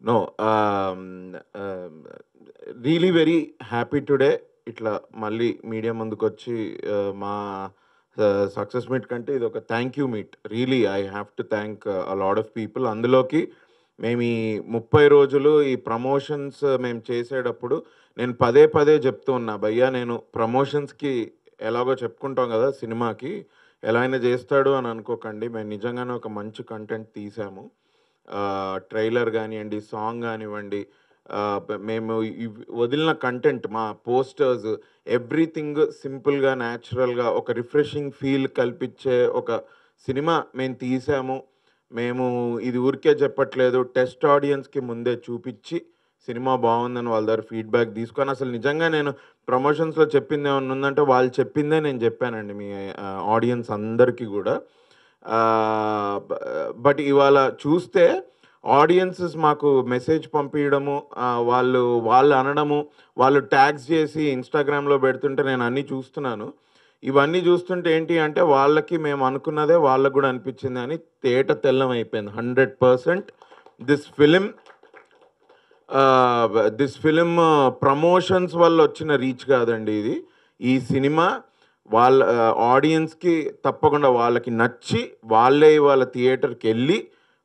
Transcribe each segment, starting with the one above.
No. Really very happy today. ఇట్లా మళ్ళీ media ముందుకొచ్చి మా సక్సెస్ మీట్ కంటే ఇదొక thank you meet. Really I have to thank lot of people. అందులోకి మేము ఈ 30 రోజులు ఈ ప్రమోషన్స్ మేము చేసేటప్పుడు నేను పదే పదే చెప్తూ ఉన్నా, భయ్యా నేను ప్రమోషన్స్‌కి ఎలాగో చెప్పుకుంటాం కదా సినిమాకి, ఎలా అయినా చేస్తాడు అని అనుకోకండి. మేము నిజంగానే ఒక మంచి కంటెంట్ తీసాము. ట్రైలర్ గానియండి, సాంగ్ గానివ్వండి, మేము వదిలిన కంటెంట్, మా పోస్టర్స్, ఎవ్రీథింగ్ సింపుల్‌గా, న్యాచురల్‌గా ఒక రిఫ్రెషింగ్ ఫీల్ కల్పించే ఒక సినిమా మేము తీసాము. మేము ఇది ఊరికే చెప్పట్లేదు. టెస్ట్ ఆడియన్స్‌కి ముందే చూపిచ్చి, సినిమా బావుందని వాళ్ళ దగ్గర ఫీడ్‌బ్యాక్ తీసుకొని, అసలు నిజంగా నేను ప్రమోషన్స్‌లో చెప్పిందేమన్నా ఉందంటే, వాళ్ళు చెప్పిందే నేను చెప్పానండి మీ ఆడియన్స్ అందరికీ గూడా. బ బట్ ఇవాళ చూస్తే ఆడియన్సెస్ మాకు మెసేజ్ పంపియడము, వాళ్ళు అనడము, వాళ్ళు ట్యాగ్స్ చేసి ఇన్‌స్టాగ్రామ్‌లో పెడుతుంటే నేను అన్నీ చూస్తున్నాను. ఇవన్నీ చూస్తుంటే ఏంటి అంటే, వాళ్ళకి మేము అనుకున్నదే వాళ్ళకి గూడా అనిపించిందని తేట తెల్లం అయిపోయింది. 100% this film this film promotions వల్ల వచ్చిన రీచ్ కాదండి ఇది. ఈ సినిమా వాళ్ళ ఆడియన్స్‌కి తప్పకుండా వాళ్ళకి నచ్చి, వాళ్ళే ఇవాళ థియేటర్‌కెళ్ళి,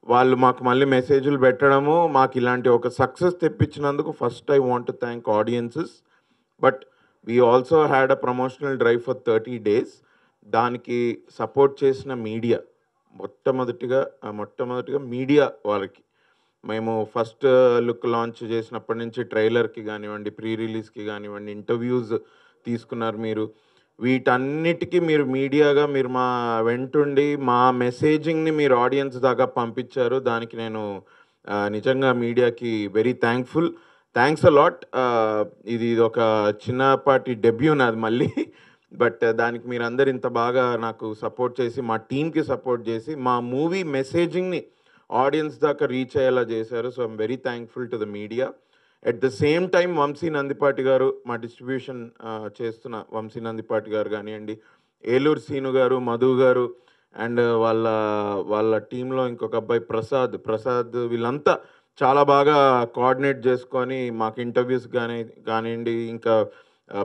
వాళ్ళు మాకు మళ్ళీ మెసేజ్‌లు పెట్టడము, మాకిలాంటి ఒక సక్సెస్ తెప్పించినందుకు first I want to thank audiences. But we also had a promotional drive for 30 days. దానికి సపోర్ట్ చేసిన మీడియా, మొట్టమొదటిగా మీడియా వాళ్ళకి. మేము ఫస్ట్ లుక్ లాంచ్ చేసినప్పటి నుంచి ట్రైలర్‌కి గానివ్వండి, ప్రీ రిలీజ్‌కి గానివ్వండి, ఇంటర్వ్యూస్ తీసుకున్నారు మీరు. వీటన్నిటికి మీరు మీడియాగా మీరు మా వెంటుండి, మా మెసేజింగ్‌ని మీరు ఆడియన్స్ దాకా పంపించారు. దానికి నేను నిజంగా మీడియాకి very thankful. Thanks a lot. ఇదొక చిన్నపాటి డెబ్యూ నాది మళ్ళీ. బట్ దానికి మీరందరూ ఇంత బాగా నాకు సపోర్ట్ చేసి, మా టీమ్‌కి సపోర్ట్ చేసి, మా మూవీ మెసేజింగ్‌ని ఆడియన్స్ దాకా రీచ్ అయ్యేలా చేశారు. So, I'm very thankful to the media. At the same time Vamsi Nandipati garu, మా డిస్ట్రిబ్యూషన్ చేస్తున్న వంశీ నందిపాటి గారు గానియండి, ఏలూరు సీను గారు, మధు గారు, అండ్ వాళ్ళ టీమ్‌లో ఇంకొక అబ్బాయి ప్రసాద్ వీళ్ళంతా చాలా బాగా కోఆర్డినేట్ చేసుకొని మాకు ఇంటర్వ్యూస్ కానియండి, ఇంకా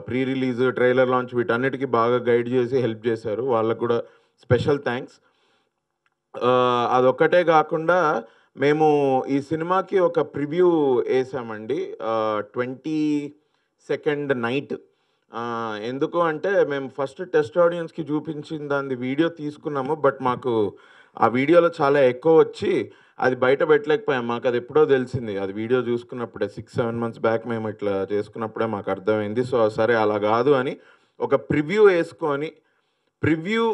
ప్రీ రిలీజ్, ట్రైలర్ లాంచ్ వీటన్నిటికి బాగా గైడ్ చేసి హెల్ప్ చేశారు. వాళ్ళకి కూడా స్పెషల్ థాంక్స్. అదొక్కటే గాకుండా మేము ఈ సినిమాకి ఒక ప్రివ్యూ ఏసామండి. 22 నైట్. ఎందుకు అంటే మేము ఫస్ట్ టెస్ట్ ఆడియన్స్‌కి చూపించిన దానిది వీడియో తీసుకున్నాము. బట్ మాకు ఆ వీడియోలో చాలా ఎక్కువొచ్చి అది బయట పెట్టలేకపోయాం. మాకదెప్పుడో తెలిసింది. అది వీడియో చూసుకున్నప్పుడే 6, 7 మంత్స్ బ్యాక్ మేము ఇట్లా చేసుకున్నప్పుడే మాకర్థమైంది. సో, సరే అలా గాదు అని ఒక ప్రివ్యూ యేసుకొని, ప్రివ్యూ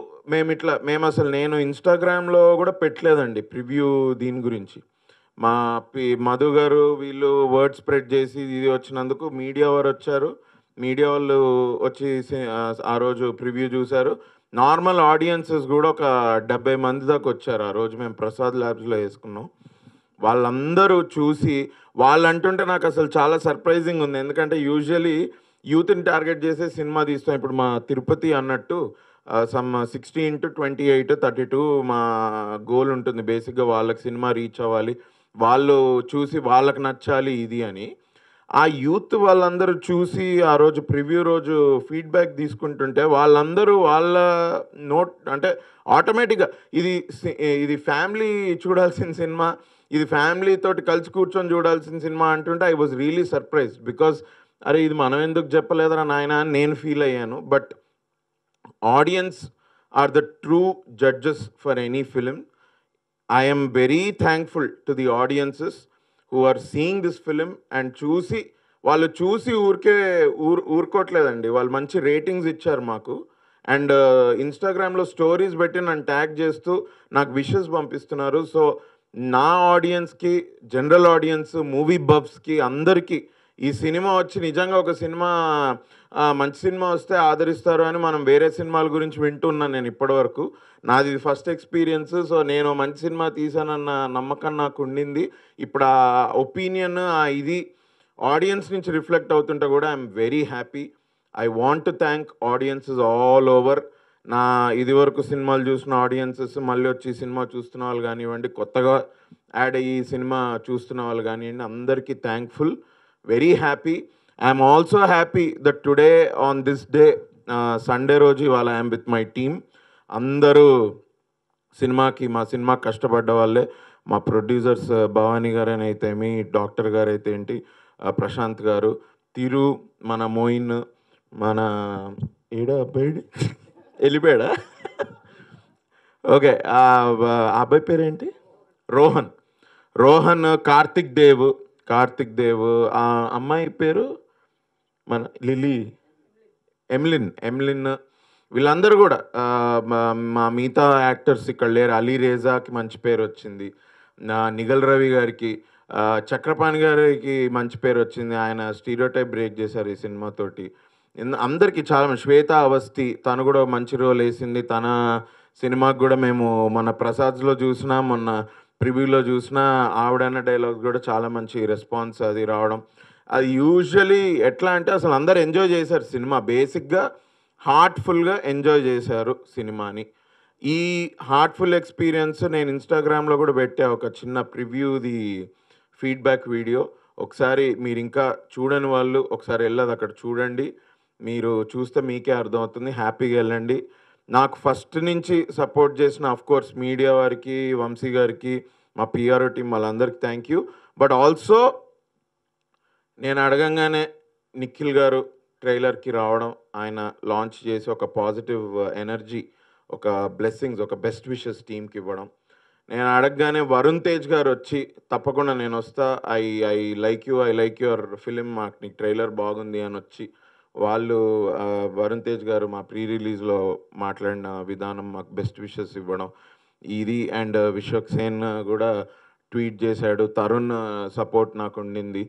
నేను ఇన్‌స్టాగ్రామ్‌లో గూడా పెట్టలేదండి ప్రివ్యూ దీని గురించి. మా మధు గారు వీళ్ళు వర్డ్ స్ప్రెడ్ చేసి ఇది వచ్చినందుకు మీడియా వారొచ్చారు. మీడియా వాళ్ళు వచ్చి ఆ రోజు ప్రివ్యూ చూసారు. నార్మల్ ఆడియన్సెస్ గూడా ఒక 70 మంది దాకొచ్చారు. ఆ రోజు మేము ప్రసాద్ ల్యాబ్స్‌లో యేసుకున్నాం. వాళ్ళందరూ చూసి వాళ్ళంటుంటే నాకసలు చాలా సర్ప్రైజింగుంది. ఎందుకంటే యూజువల్లీ యూత్‌ని టార్గెట్ చేసే సినిమా తీస్తాం. ఇప్పుడు మా 'తిరుపతి' అన్నట్టు సమ్ 16-28, 32 మా గోల్ ఉంటుంది. బేసిక్‌గా వాళ్ళకి సినిమా రీచ్ అవ్వాలి. వాళ్ళు చూసి వాళ్ళకి నచ్చాలి ఇది అని. ఆ యూత్ వాళ్ళందరూ చూసి ఆ రోజు ప్రివ్యూ రోజు ఫీడ్‌బ్యాక్ తీసుకుంటుంటే వాళ్ళందరూ వాళ్ళ అంటే ఆటోమేటిక్‌గా ఇది ఇది ఫ్యామిలీ చూడాల్సిన సినిమా. ఇది ఫ్యామిలీ తోటి కలిసి కూర్చొని చూడాల్సిన సినిమా అంటుంటే I was really surprised. Because అరే! ఇది మనం ఎందుకు చెప్పలేదురా నాయనా అని నేను ఫీల్ అయ్యాను. But audience are the true judges for any film. I am very thankful to the audiences who are seeing this film and వాళ్ళు చూసి ఊరుకోవట్లేదండి. వాళ్ళు మంచి రేటింగ్స్ ఇచ్చారు మాకు. అండ్ ఇన్‌స్టాగ్రామ్‌లో స్టోరీస్ పెట్టి నన్ను ట్యాగ్ చేస్తూ నాకు విషెస్ పంపిస్తున్నారు. సో, నా ఆడియన్స్‌కి, జనరల్ ఆడియన్స్, మూవీ బఫ్స్‌కి అందరికీ ఈ సినిమా వచ్చి నిజంగా ఒక సినిమా మంచి సినిమా వస్తే ఆదరిస్తారు అని మనం వేరే సినిమాల గురించి వింటున్నాను నేను ఇప్పటివరకు. నాది ఇది ఫస్ట్ ఎక్స్‌పీరియన్స్. సో, నేను మంచి సినిమా తీశానన్న నమ్మకం నాకుండింది. ఇప్పుడు ఆ ఒపీనియన్ ఇది ఆడియన్స్ నుంచి రిఫ్లెక్ట్ అవుతుంటే కూడా I'm very happy. I want to thank audiences all over. నా ఇదివరకు సినిమాలు చూసిన ఆడియన్సెస్, మళ్ళీ వచ్చి ఈ సినిమా చూస్తున్న వాళ్ళు గానివ్వండి, కొత్తగా యాడ్ అయ్యి సినిమా చూస్తున్న వాళ్ళు కానివ్వండి, అందరికీ thankful, very happy. I'm also happy that today on this day, Sunday రోజు ఇవాళ ఐఎమ్ విత్ మై టీమ్. అందరూ మా సినిమా కష్టపడ్డ వాళ్ళే. మా ప్రొడ్యూసర్స్ భవానీ గారని అయితేమి, డాక్టర్ గారు అయితే ఏంటి, ప్రశాంత్ గారు, తిరు, మన మోయిన్, మన ఏడా అబ్బాయి వెళ్ళిపోయాడా, ఓకే, ఆ అబ్బాయి పేరేంటి, రోహన్, కార్తిక్ దేవ్, ఆ అమ్మాయి పేరు మన లిలీ, ఎమ్లిన్, వీళ్ళందరూ కూడా మా మిగతా యాక్టర్స్ ఇక్కడ లేరు. అలీ రేజాకి మంచి పేరు వచ్చింది, నిగల్ రవి గారికి, చక్రపాణి గారికి మంచి పేరు వచ్చింది, ఆయన స్టీరియోటైప్ బ్రేక్ చేశారు ఈ సినిమాతోటి. అందరికీ చాలా మంది, శ్వేత అవస్థి తను కూడా మంచి రోల్ వేసింది. తన సినిమాకి కూడా మేము మన ప్రసాద్స్లో చూసినా, మొన్న ప్రివ్యూలో చూసినా, ఆవిడన్న డైలాగ్ కూడా చాలా మంచి రెస్పాన్స్ అది రావడం. అది యూజువలీ ఎట్లా అంటే అసలు అందరు ఎంజాయ్ చేశారు సినిమా, బేసిక్గా హార్ట్ఫుల్గా ఎంజాయ్ చేశారు సినిమాని. ఈ హార్ట్ఫుల్ ఎక్స్పీరియన్స్ నేను ఇన్స్టాగ్రామ్లో కూడా పెట్టా, ఒక చిన్న ప్రివ్యూది ఫీడ్బ్యాక్ వీడియో. ఒకసారి మీరు ఇంకా చూడని వాళ్ళు ఒకసారి వెళ్ళదు అక్కడ చూడండి, మీరు చూస్తే మీకే అర్థమవుతుంది. హ్యాపీగా వెళ్ళండి. నాకు ఫస్ట్ నుంచి సపోర్ట్ చేసిన అఫ్కోర్స్ మీడియా వారికి, వంశీ గారికి, మా పిఆర్ఓ టీం వాళ్ళందరికీ థ్యాంక్ యూ. బట్ ఆల్సో నేను అడగంగానే నిఖిల్ గారు ట్రైలర్కి రావడం, ఆయన లాంచ్ చేసి ఒక పాజిటివ్ ఎనర్జీ, ఒక బ్లెస్సింగ్స్, ఒక బెస్ట్ విషెస్ టీమ్కి ఇవ్వడం. నేను అడగగానే వరుణ్ తేజ్ గారు వచ్చి తప్పకుండా నేను వస్తా, ఐ లైక్ యువర్ ఫిలిం, మాకు నీకు ట్రైలర్ బాగుంది అని వచ్చి వాళ్ళు, వరుణ్ తేజ్ గారు మా ప్రీ రిలీజ్లో మాట్లాడిన విధానం, మాకు బెస్ట్ విషెస్ ఇవ్వడం ఇది. అండ్ విశ్వక్ సేన్ కూడా ట్వీట్ చేశాడు, తరుణ్ సపోర్ట్ నాకు ఉండింది.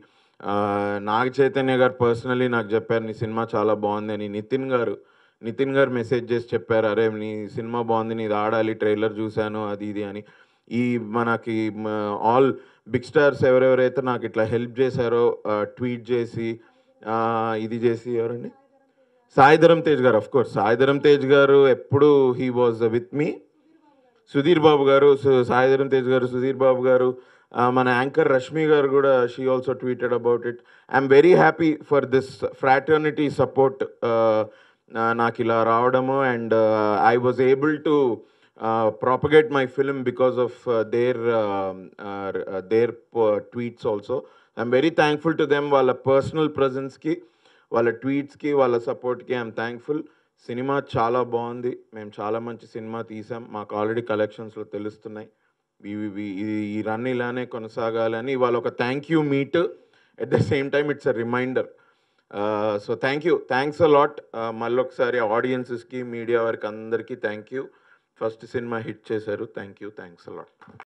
నాగ చైతన్య గారు పర్సనలీ నాకు చెప్పారు నీ సినిమా చాలా బాగుంది అని. నితిన్ గారు మెసేజ్ చేసి చెప్పారు, అరే నీ సినిమా బాగుంది, నీది ఆడాలి, ట్రైలర్ చూశాను అది ఇది అని. ఈ మనకి ఆల్ బిగ్ స్టార్స్ ఎవరెవరైతే నాకు ఇట్లా హెల్ప్ చేశారో, ట్వీట్ చేసి ఇది చేసి, ఎవరండి, సాయిధరం తేజ్ గారు, అఫ్కోర్స్ సాయిధరం తేజ్ గారు ఎప్పుడు he was with me, Sudheer Babu గారు, సాయిధరం తేజ్ గారు, సుధీర్ బాబు గారు, మన యాంకర్ రష్మి గారు కూడా she also tweeted about it. I'm very happy for this fraternity support నాకు ఇలా రావడము. And I was able to propagate my film because of their tweets also. I'm very thankful to them, వాళ్ళ personal ప్రెజెన్స్కి, వాళ్ళ ట్వీట్స్కి, వాళ్ళ సపోర్ట్కి I'm thankful. Cinema చాలా బాగుంది, మేము చాలా మంచి సినిమా తీసాం, మాకు ఆల్రెడీ కలెక్షన్స్లో తెలుస్తున్నాయి. ఈ రన్ ఇలానే కొనసాగాలని ఇవాళ ఒక thank you meet, at the same time it's a reminder. So thanks a lot. మళ్ళీ ఒకసారి ఆడియన్సెస్కి, మీడియా వారికి అందరికీ thank you. First cinema hit చేశారు, థ్యాంక్స్ అ లాట్.